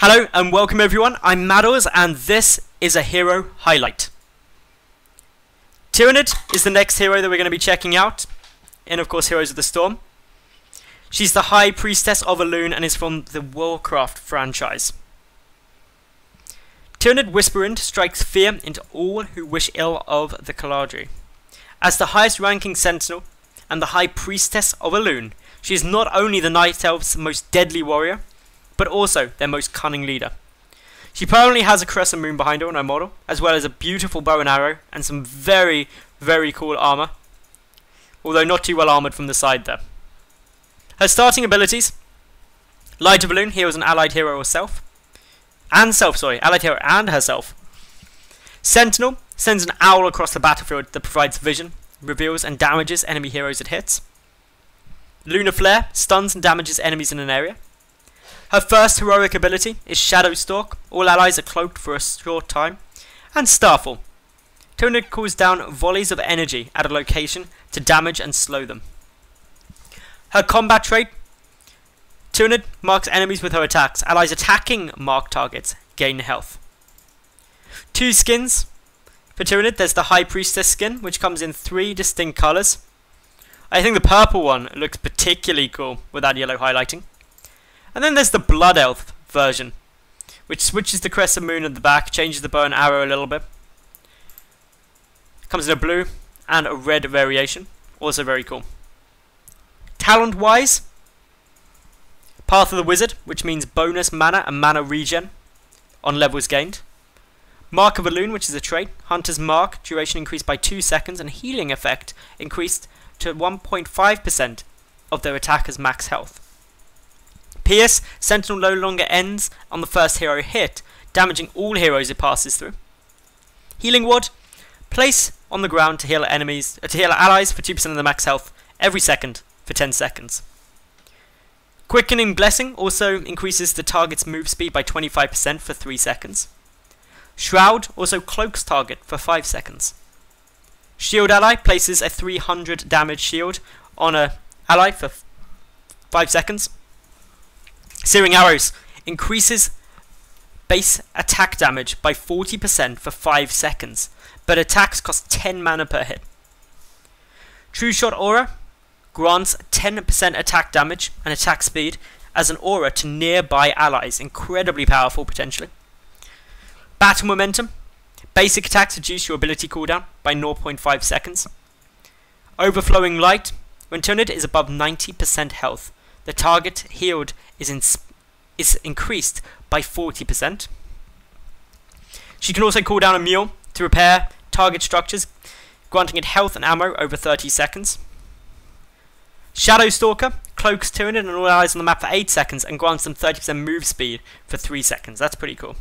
Hello and welcome everyone, I'm Madals and this is a hero highlight. Tyrande is the next hero that we're going to be checking out in, of course, Heroes of the Storm. She's the High Priestess of Elune and is from the Warcraft franchise. Tyrande Whisperwind strikes fear into all who wish ill of the Caladri. As the highest ranking Sentinel and the High Priestess of Elune, she is not only the Night Elves' most deadly warrior, but also their most cunning leader. She permanently has a crescent moon behind her on her model, as well as a beautiful bow and arrow and some very, very cool armor, although not too well armored from the side there. Her starting abilities: Light of Elune heals an allied hero herself, allied hero and herself. Sentinel sends an owl across the battlefield that provides vision, reveals and damages enemy heroes it hits. Lunar Flare stuns and damages enemies in an area. Her first heroic ability is Shadow Stalk, all allies are cloaked for a short time. And Starfall. Tyrande calls down volleys of energy at a location to damage and slow them. Her combat trait: Tyrande marks enemies with her attacks. Allies attacking marked targets gain health. Two skins for Tyrande. There's the High Priestess skin, which comes in 3 distinct colours. I think the purple one looks particularly cool with that yellow highlighting. And then there's the Blood Elf version, which switches the crescent moon at the back, changes the bow and arrow a little bit. Comes in a blue and a red variation, also very cool. Talent wise, Path of the Wizard, which means bonus mana and mana regen on levels gained. Mark of Elune, which is a trait, Hunter's Mark, duration increased by 2 seconds and healing effect increased to 1.5% of their attacker's max health. Pierce, Sentinel no longer ends on the first hero hit, damaging all heroes it passes through. Healing Ward, place on the ground to heal allies for 2% of the max health every second for 10 seconds. Quickening Blessing also increases the target's move speed by 25% for 3 seconds. Shroud also cloaks target for 5 seconds. Shield ally places a 300 damage shield on a ally for 5 seconds. Searing Arrows increases base attack damage by 40% for 5 seconds, but attacks cost 10 mana per hit. True Shot Aura grants 10% attack damage and attack speed as an aura to nearby allies, incredibly powerful potentially. Battle Momentum, basic attacks reduce your ability cooldown by 0.5 seconds. Overflowing Light, when Tyrande is above 90% health, the target healed is increased by 40%. She can also call down a mule to repair target structures, granting it health and ammo over 30 seconds. Shadow Stalker cloaks Tyrande and all allies on the map for 8 seconds and grants them 30% move speed for 3 seconds. That's pretty cool.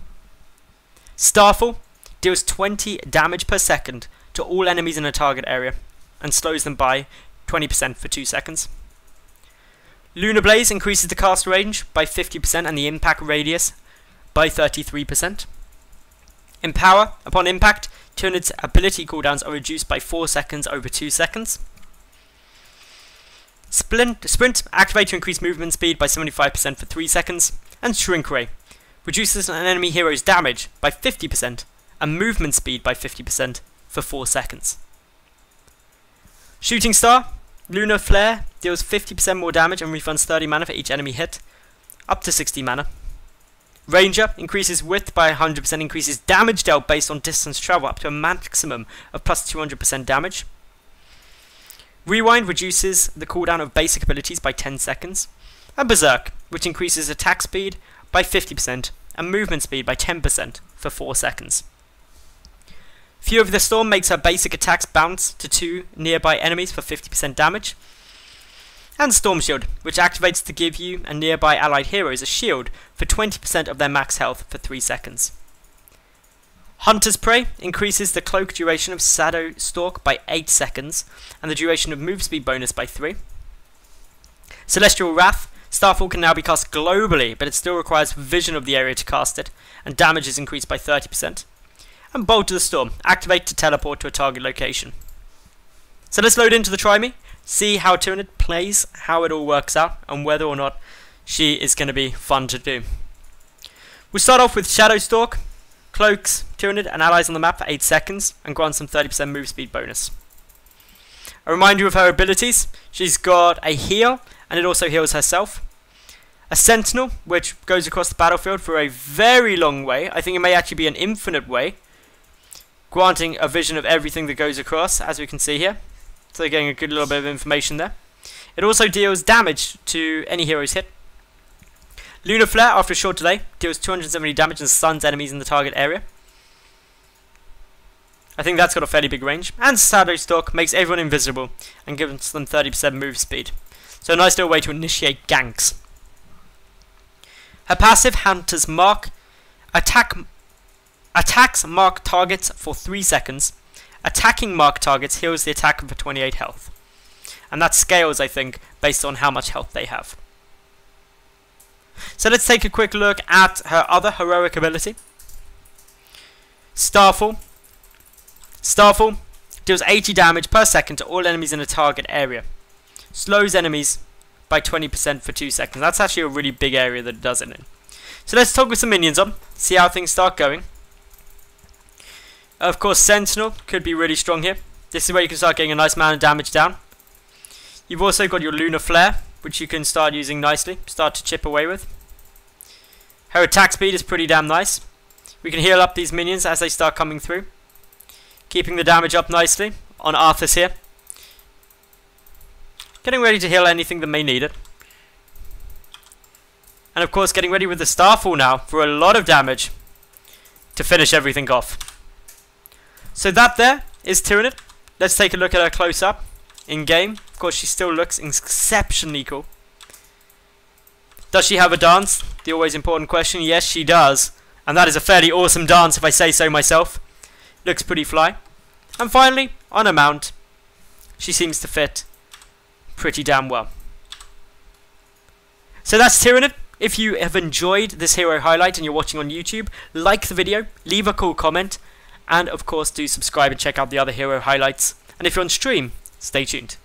Starfall deals 20 damage per second to all enemies in a target area and slows them by 20% for 2 seconds. Lunar Blaze increases the cast range by 50% and the impact radius by 33%. Empower, upon impact, Tyrande's ability cooldowns are reduced by 4 seconds over 2 seconds. Sprint, activate to increase movement speed by 75% for 3 seconds. And Shrink Ray, reduces an enemy hero's damage by 50% and movement speed by 50% for 4 seconds. Shooting Star, Lunar Flare deals 50% more damage and refunds 30 mana for each enemy hit, up to 60 mana. Ranger increases width by 100%, increases damage dealt based on distance travel up to a maximum of plus 200% damage. Rewind reduces the cooldown of basic abilities by 10 seconds. And Berserk, which increases attack speed by 50% and movement speed by 10% for 4 seconds. Fury of the Storm makes her basic attacks bounce to 2 nearby enemies for 50% damage. And Storm Shield, which activates to give you and nearby allied heroes a shield for 20% of their max health for 3 seconds. Hunter's Prey increases the cloak duration of Shadow Stalk by 8 seconds and the duration of move speed bonus by 3. Celestial Wrath, Starfall can now be cast globally, but it still requires vision of the area to cast it, and damage is increased by 30%. And Bolt of the Storm, activate to teleport to a target location. So let's load into the Try Me, see how Tyrande plays, how it all works out, and whether or not she is going to be fun to do. We'll start off with Shadowstalk, cloaks Tyrande and allies on the map for 8 seconds, and grants some 30% move speed bonus. A reminder of her abilities: she's got a heal, and it also heals herself. A sentinel, which goes across the battlefield for a very long way. I think it may actually be an infinite way, granting a vision of everything that goes across, as we can see here. So getting a good little bit of information there. It also deals damage to any heroes hit. Lunar Flare, after a short delay, deals 270 damage and stuns enemies in the target area. I think that's got a fairly big range. And Shadowstalk makes everyone invisible and gives them 30% move speed. So a nice little way to initiate ganks. Her passive, Hunter's Mark, attacks marked targets for 3 seconds. Attacking marked targets heals the attacker for 28 health. And that scales, I think, based on how much health they have. So let's take a quick look at her other heroic ability. Starfall. Starfall deals 80 damage per second to all enemies in a target area. Slows enemies by 20% for 2 seconds. That's actually a really big area that it does it in. So let's toggle some minions on, see how things start going. Of course, Sentinel could be really strong here. This is where you can start getting a nice amount of damage down. You've also got your Lunar Flare, which you can start using nicely, start to chip away with. Her attack speed is pretty damn nice. We can heal up these minions as they start coming through, keeping the damage up nicely on Arthas here. Getting ready to heal anything that may need it. And of course getting ready with the Starfall now for a lot of damage to finish everything off. So that there is Tyrande. Let's take a look at her close up in game. Of course she still looks exceptionally cool. Does she have a dance? The always important question. Yes, she does. And that is a fairly awesome dance if I say so myself. Looks pretty fly. And finally, on a mount, she seems to fit pretty damn well. So that's Tyrande. If you have enjoyed this hero highlight and you're watching on YouTube, like the video, leave a cool comment, and of course do subscribe and check out the other hero highlights. And if you're on stream, stay tuned.